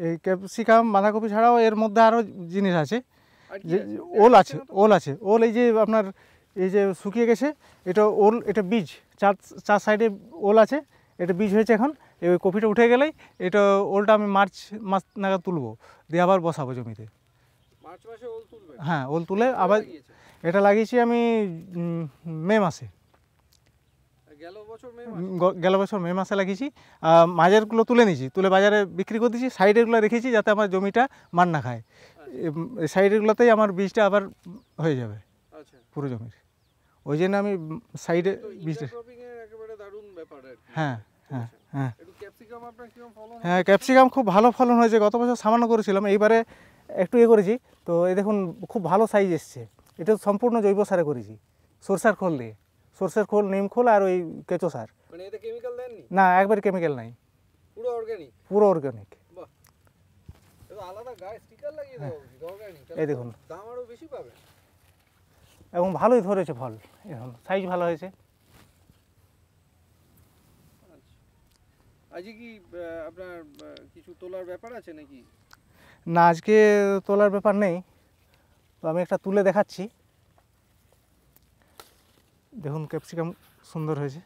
এই ক্যাপসিকাম বাঁধাকপি ছাড়াও এর মধ্যে আরও জিনিস আছে, যে ওল আছে, ওল এই যে আপনার এই যে শুকিয়ে গেছে, এটা ওল, এটা বীজ, চার সাইডে ওল আছে, এটা বীজ হয়েছে। এখন এই কপিটা উঠে গেলেই এটা ওলটা আমি মার্চ মাস নাগাদ তুলবো, দিয়ে আবার বসাবো জমিতে। মার্চ মাসে ওল তুলবে? হ্যাঁ, ওল তুলে আবার এটা লাগিয়েছি আমি মে মাসে, গেল বছর মে মাসে লাগিয়েছি। মাঝেরগুলো তুলে নিয়েছি, তুলে বাজারে বিক্রি করে দিয়েছি, সাইডেরগুলো রেখেছি যাতে আমার জমিটা মার না খায়। সাইডেরগুলোতেই আমার বীজটা আবার হয়ে যাবে পুরো জমির, ওই জন্য আমি সাইডে বীজটা। হ্যাঁ হ্যাঁ হ্যাঁ হ্যাঁ, ক্যাপসিকাম খুব ভালো ফলন হয়েছে। গত বছর সামান্য করেছিলাম, এইবারে একটু করেছি। তো এই দেখুন খুব ভালো সাইজ এসছে। এটা সম্পূর্ণ জৈব সারে করেছি, সরষের খোল দিয়ে, সরষের খোল, নিম খোল আর ওই কেঁচো সার। মানে এতে কেমিক্যাল দেননি? না, একবার কেমিক্যাল নাই, পুরো অর্গানিক। পুরো অর্গানিক। বাহ, এটা আলাদা গায়ে স্টিকার লাগিয়ে দাও, অর্গানিক। এই দেখুন, দাম আরো বেশি পাবে। এবং ভালোই ধরেছে ফল, এখন সাইজ ভালো হয়েছে। আজকে কি আপনার কিছু তোলার ব্যাপার আছে নাকি? না, আজকে তোলার ব্যাপার নেই, তো আমি একটা তুলে দেখাচ্ছি। দেখুন ক্যাপসিকাম সুন্দর হয়েছে।